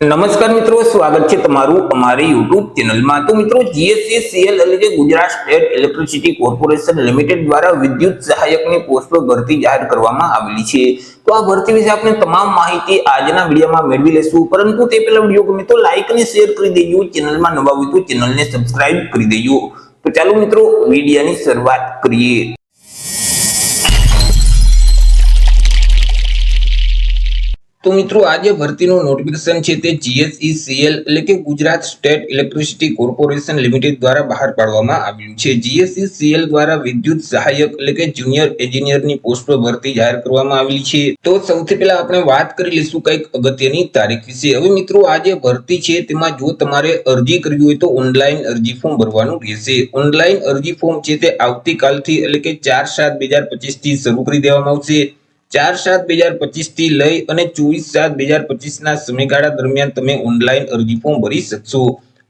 નમસ્કાર મિત્રો, સ્વાગત છે તમારું અમારી યુટ્યુબ ચેનલમાં। તો મિત્રો, જીએસસીસીએલ એટલે કે Gujarat state electricity corporation limited દ્વારા વિદ્યુત સહાયકની પોસ્ટ પર ભરતી જાહેર કરવામાં આવેલી છે। તો આ ભરતી વિશે આપણે તમામ માહિતી આજના વિડીયોમાં મેળવી લેશું, પરંતુ તે પહેલા વિડીયો ગમે તો લાઈક અને શેર કરી દેજો, ચેનલમાં નવા હોય તો ચેનલને સબસ્ક્રાઇબ કરી દેજો। તો ચાલો મિત્રો, વિડીયોની શરૂઆત કરીએ। તો મિત્રો, આ જે ભરતીનું નોટિફિકેશન છે તે જીએસઈસીએલ એટલે કે Gujarat state electricity corporation limited દ્વારા બહાર પાડવામાં આવ્યું છે। જીએસઈસીએલ દ્વારા વિદ્યુત સહાયક એટલે કે જુનિયર એન્જિનિયરની પોસ્ટ પર ભરતી જાહેર કરવામાં આવેલી છે। તો સૌથી પહેલા આપણે વાત કરી લઈશું કંઈક અગત્યની તારીખ વિશે। હવે મિત્રો, આ જે ભરતી છે તેમાં જો તમારે અરજી કરવી હોય તો ઓનલાઈન અરજી ફોર્મ ભરવાનું રહેશે। ઓનલાઈન અરજી ફોર્મ છે તે આવતીકાલથી એટલે કે 4/7/2025 થી શરૂ કરી દેવામાં આવશે। 4/7/2025 થી લઈ અને 24/7/2025 ના સમયગાળા દરમિયાન તમે ઓનલાઈન અરજી ફોર્મ ભરી શકશો।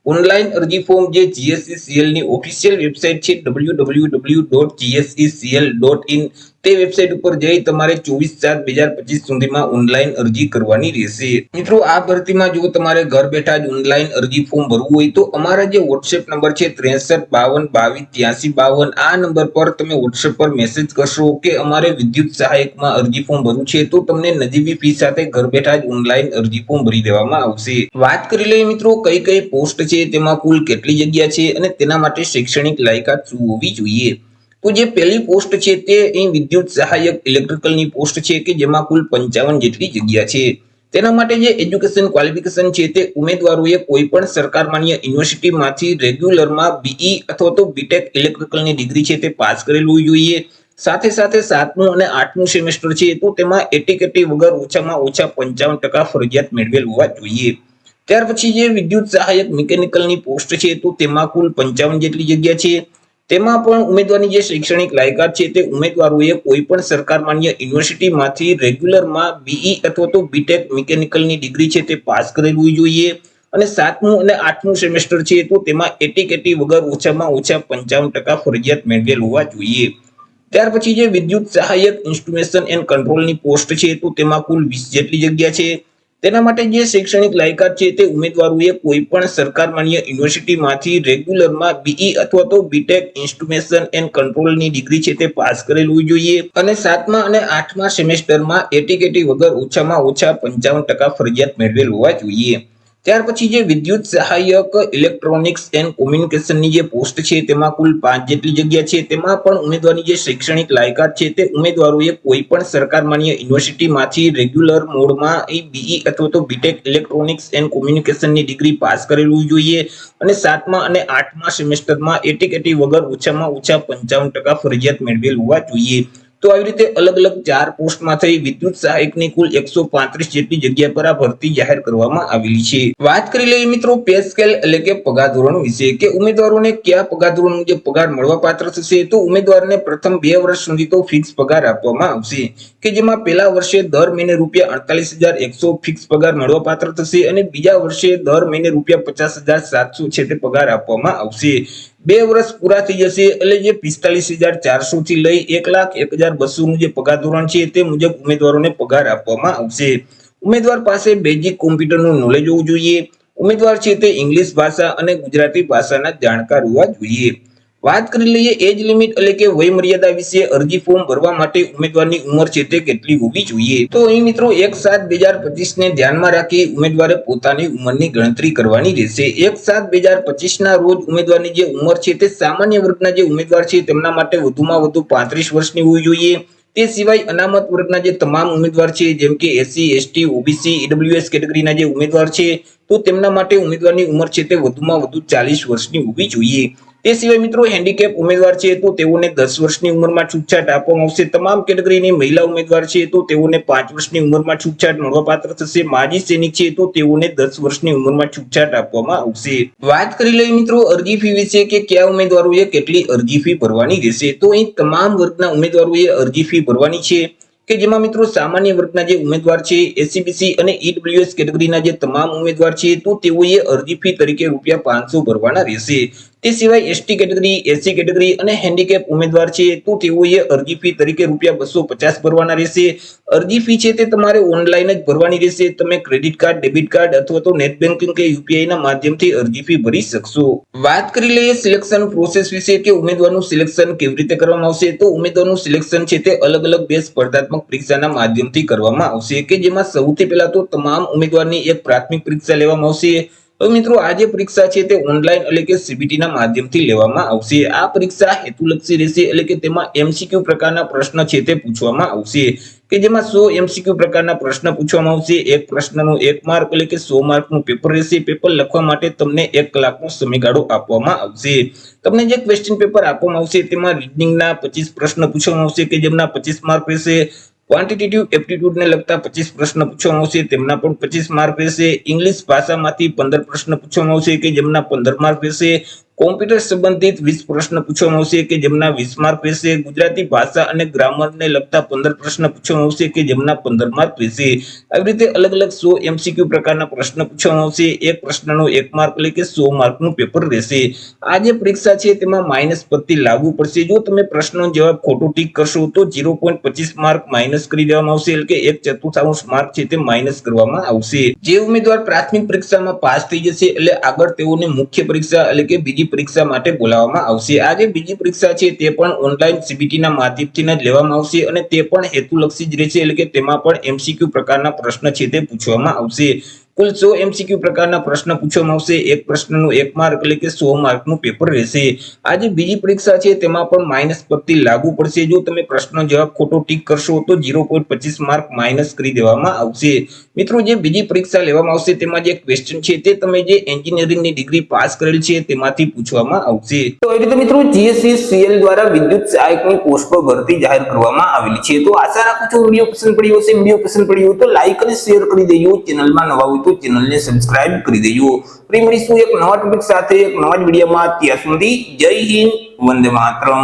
ઓનલાઈન અરજી ફોર્મ જે જીએસસીસીએલ ની ઓફિશિયલ વેબસાઇટ છે www.gsecl.in તે વેબસાઇટ ઉપર જઈ તમારે 24/7/2025 સુધીમાં ઓનલાઈન અરજી કરવાની રહેશે। મિત્રો, આ ભરતીમાં જો તમારે ઘર બેઠા જ ઓનલાઈન અરજી ફોર્મ ભરવું હોય તો અમારા જે WhatsApp નંબર છે 6352228352 આ નંબર પર તમે WhatsApp પર મેસેજ કરશો કે અમારે વિદ્યુત સહાયકમાં અરજી ફોર્મ ભરવું છે, તો તમને નજીવી ફી સાથે ઘર બેઠા જ ઓનલાઈન અરજી ફોર્મ ભરી દેવામાં આવશે। વાત કરી લઈએ મિત્રો, કઈ કઈ પોસ્ટ છે, તેમાં કુલ કેટલી જગ્યા છે અને તેના માટે શૈક્ષણિક લાયકાત શું હોવી જોઈએ। તો જે પહેલી પોસ્ટ છે તે અહીં વિદ્યુત સહાયક ઇલેક્ટ્રિકલની પોસ્ટ છે કે જેમાં કુલ 55 જેટલી જગ્યા છે। તેના માટે જે એજ્યુકેશન ક્વોલિફિકેશન છે તે ઉમેદવારોએ કોઈ પણ સરકાર માન્ય યુનિવર્સિટીમાંથી રેગ્યુલરમાં બીઈ અથવા તો બીટેક ઇલેક્ટ્રિકલની ડિગ્રી છે તે પાસ કરેલું જોઈએ। સાથે સાથે 7મું અને 8મું સેમેસ્ટર છે તો તેમાં એટીકેટી વગર ઓછામાં ઓછા 55% ફરજિયાત મેળવેલ હોવા જોઈએ। ત્યાર પછી જે વિદ્યુત સહાયક મિકેનિકલની પોસ્ટ છે તો તેમાં કુલ 55 જેટલી જગ્યા છે। તેમાં પણ ઉમેદવારની જે શૈક્ષણિક લાયકાત છે તે ઉમેદવારોએ કોઈ પણ સરકાર માન્ય યુનિવર્સિટીમાંથી રેગ્યુલરમાં બીઈ અથવા તો બીટેક મિકેનિકલની ડિગ્રી છે તે પાસ કરેલું જોઈએ અને 7મું અને 8મું સેમેસ્ટર છે તો તેમાં એટીકેટી વગર ઓછામાં ઓછા 55% ફરજિયાત મેળવેલ હોવા જોઈએ। ત્યાર પછી જે વિદ્યુત સહાયક ઇન્સ્ટ્રુમેશન એન્ડ કંટ્રોલની પોસ્ટ છે તો તેમાં કુલ 20 જેટલી જગ્યા છે। તેના માટે જે શૈક્ષણિક લાયકાત છે તે ઉમેદવારોએ કોઈ પણ સરકાર માન્ય યુનિવર્સિટીમાંથી રેગ્યુલરમાં બીઈ અથવા તો બીટેક ઇન્સ્ટ્રુમેશન એન્ડ કંટ્રોલની ડિગ્રી છે તે પાસ કરેલું જોઈએ અને 7મા અને 8મા સેમેસ્ટરમાં એટીકેટી વગર ઓછામાં ઓછા 55% ફરજિયાત મેળવેલ હોવા જોઈએ। ત્યાર પછી જે વિદ્યુત સહાયક ઇલેક્ટ્રોનિક્સ એન્ડ કોમ્યુનિકેશનની જે પોસ્ટ છે તેમાં કુલ 5 જેટલી જગ્યા છે। તેમાં પણ ઉમેદવારની જે શૈક્ષણિક લાયકાત છે તે ઉમેદવારોએ કોઈ પણ સરકાર માન્ય યુનિવર્સિટીમાંથી રેગ્યુલર મોડમાં બીઈ અથવા તો બીટેક ઇલેક્ટ્રોનિક્સ એન્ડ કોમ્યુનિકેશનની ડિગ્રી પાસ કરેલું જોઈએ અને 7મા અને 8મા સેમેસ્ટરમાં એટીકેટી વગર ઓછામાં ઓછા 55% ફરજિયાત મેળવેલ હોવા જોઈએ। તો આવી રીતે અલગ અલગ 4 પોસ્ટમાં થઈ વિદ્યુત સહાયકની કુલ 135 જેટલી જગ્યા પર આ ભરતી જાહેર કરવામાં આવેલી છે। વાત કરી લઈએ મિત્રો પે સ્કેલ એટલે કે પગાર ધોરણ વિશે કે ઉમેદવારોને કયા પગાર ધોરણ મુજબ પગાર મળવા પાત્ર થશે। તો ઉમેદવારને પ્રથમ 2 વર્ષ સુધી તો ફિક્સ પગાર આપવામાં આવશે કે જેમાં પહેલા વર્ષે દર મહિને ₹48,100 ફિક્સ પગાર મળવા પાત્ર થશે અને બીજા વર્ષે દર મહિને ₹50,700 છે તે પગાર આપવામાં આવશે। 2 વર્ષ પૂરા થઈ જશે એટલે જે 45,400 થી લઈ 1,01,200 નું જે પગાર ધોરણ છે તે મુજબ ઉમેદવારોને પગાર આપવામાં આવશે। ઉમેદવાર પાસે બેઝિક કોમ્પ્યુટરનું નોલેજ હોવું જોઈએ। ઉમેદવાર છે તે ઇંગ્લિશ ભાષા અને ગુજરાતી ભાષાના જાણકાર હોવા જોઈએ। વાત કરી લઈએ એજ લિમિટ એટલે કે વય મર્યાદા વિશે। અરજી ફોર્મ ભરવા માટે ઉમેદવારની ઉંમર છે તે કેટલી હોવી જોઈએ। તો અહીં મિત્રો 1/7/2025 ને ધ્યાનમાં રાખી ઉમેદવારે પોતાની ઉંમરની ગણતરી કરવાની રહેશે। 1/7/2025 ના રોજ ઉમેદવારની જે ઉંમર છે તે સામાન્ય વર્ગના જે ઉમેદવાર છે તેમના માટે વધુમાં વધુ 35 વર્ષની હોવી જોઈએ। તે સિવાય અનામત વર્ગના જે તમામ ઉમેદવાર છે જેમ કે એસસી એસટી ઓબીસી ઈડબ્લ્યુએસ કેટેગરીના જે ઉમેદવાર છે તો તેમના માટે ઉમેદવારની ઉંમર છે તે વધુમાં વધુ 40 વર્ષની હોવી જોઈએ। તે સિવાય મિત્રો હેન્ડીકેપ ઉમેદવાર છે તો તેઓને 10 વર્ષની ઉંમરમાં છૂટછાટ આપવામાં આવશે। તમામ કેટેગરીની મહિલા ઉમેદવાર છે તો તેઓને 5 વર્ષની ઉંમરમાં છૂટછાટ મળવાપાત્ર થશે। માજી સૈનિક છે તો તેઓને 10 વર્ષની ઉંમરમાં છૂટછાટ આપવામાં આવશે। વાત કરી લઈએ મિત્રો અરજી ફી વિશે કે કયા ઉમેદવારોએ કેટલી અરજી ફી ભરવાની રહેશે। તો અહીં તમામ વર્ગના ઉમેદવારોએ અરજી ફી ભરવાની છે કે જેમાં મિત્રો સામાન્ય વર્ગના જે ઉમેદવાર છે એસસીબીસી અને ઈડબ્લ્યુએસ કેટેગરીના જે તમામ ઉમેદવાર છે તો તેઓએ અરજી ફી તરીકે ₹500 ભરવાના રહેશે। તે સિવાય એસટી કેટેગરી, એસસી કેટેગરી અને હેન્ડીકેપ ઉમેદવાર છે તો તેઓએ અરજી ફી તરીકે ₹250 ભરવાના રહેશે. અરજી ફી છે તે તમારે ઓનલાઈન જ ભરવાની રહેશે. તમે ક્રેડિટ કાર્ડ, ડેબિટ કાર્ડ અથવા તો નેટ બેન્કિંગ કે યુપીઆઈ ના માધ્યમથી અરજી ફી ભરી શકશો. વાત કરી લઈએ સિલેક્શન પ્રોસેસ વિશે કે ઉમેદવારનું સિલેક્શન કેવી રીતે કરવામાં આવશે. તો ઉમેદવારનું સિલેક્શન છે તે અલગ અલગ બે સ્પર્ધાત્મક પરીક્ષાના માધ્યમથી કરવામાં આવશે કે જેમાં સૌથી પહેલા તો તમામ ઉમેદવારની એક પ્રાથમિક પરીક્ષા લેવામાં આવશે. હવે મિત્રો આ જે પરીક્ષા છે તે ઓનલાઈન એટલે કે સીબીટી ના માધ્યમથી લેવામાં આવશે. આ પરીક્ષા હેતુલક્ષી રહેશે એટલે કે તેમાં એમસીક્યુ પ્રકારના પ્રશ્ન છે તે પૂછવામાં આવશે કે જેમાં 100 એમસીક્યુ પ્રકારના પ્રશ્ન પૂછવામાં આવશે. એક પ્રશ્નનો 1 માર્ક એટલે કે 100 માર્કનું પેપર રહેશે. પેપર લખવા માટે તમને 1 કલાકનો સમયગાળો આપવામાં આવશે. તમને જે ક્વેશ્ચન પેપર આપવામાં આવશે તેમાં રીઝનિંગના 25 પ્રશ્ન પૂછવામાં આવશે કે જેમના 25 માર્ક રહેશે. ક્વોન્ટિટેટિવ એપ્ટિટ્યુડને લગતા 25 પ્રશ્ન પૂછવામાં આવશે તેમના પણ 25 માર્ક રહેશે. ઇંગ્લિશ ભાષામાંથી 15 પ્રશ્ન પૂછવામાં આવશે કે જેમના 15 માર્ક રહેશે. કોમ્પ્યુટર સંબંધિત 20 પ્રશ્ન પૂછવામાં આવશે કે જેમના 20 માર્ક રહેશે. ગુજરાતી ભાષા અને ગ્રામરને લગતા 15 પ્રશ્ન પૂછવામાં આવશે કે જેમના 15 માર્ક રહેશે. આવી રીતે અલગ અલગ 100 એમસીક્યુ પ્રકારના પ્રશ્ન પૂછવામાં આવશે. એક પ્રશ્નનો 1 માર્ક એટલે કે 100 માર્કનું પેપર રહેશે. આ જે પરીક્ષા છે તેમાં માઇનસ પદ્ધતિ લાગુ પડશે. જો તમે પ્રશ્નનો જવાબ ખોટો ટીક કરશો તો 0.25 માર્ક માઇનસ કરી દેવામાં આવશે એટલે કે 1/4 માર્ક છે તે માઇનસ કરવામાં આવશે. જે ઉમેદવાર પ્રાથમિક પરીક્ષામાં પાસ થઈ જશે એટલે આગળ તેઓને મુખ્ય પરીક્ષા એટલે કે બીજી પરીક્ષા માટે બોલાવવામાં આવશે. આ જે બીજી પરીક્ષા છે તે પણ ઓનલાઈન સીબીટી ના માધ્યમથી જ લેવામાં આવશે અને તે પણ હેતુલક્ષી જ રહેશે એટલે કે તેમાં પણ એમસીક્યુ પ્રકારના પ્રશ્ન છે તે પૂછવામાં આવશે. કુલ 100 એમસીક્યુ પ્રકારના પ્રશ્ન પૂછવામાં આવશે. એક પ્રશ્નનો 1 માર્ક એટલે કે 100 માર્કનું પેપર રહેશે. આ જે બીજી પરીક્ષા છે તેમાં પણ માઇનસ પદ્ધતિ લાગુ પડશે. જો તમે પ્રશ્નનો જવાબ ખોટો ટીક કરશો તો 0.25 માર્ક માઇનસ કરી દેવામાં આવશે. મિત્રો જે બીજી પરીક્ષા લેવામાં આવશે તેમાં જે ક્વેશ્ચન છે તે તમે જે એન્જિનિયરિંગની ડિગ્રી પાસ કરેલ છે તેમાંથી પૂછવામાં આવશે. તો એ રીતે મિત્રો જીએસસીસીએલ દ્વારા વિદ્યુત સહાયકની પોસ્ટ પર ભરતી જાહેર કરવામાં આવેલી છે. તો આશા રાખું છું વિડીયો પસંદ પડ્યો હશે. વિડીયો પસંદ પડ્યો તો લાઈક અને શેર કરી દેજો. ચેનલમાં નવા હોય તો ચેનલને સબસ્ક્રાઇબ કરી દેજો. ફરી મળીશું એક નવા ટોપિક સાથે એક નવા જ વિડીયોમાં. ત્યાં સુધી જય હિન્દ, વંદે માતરમ.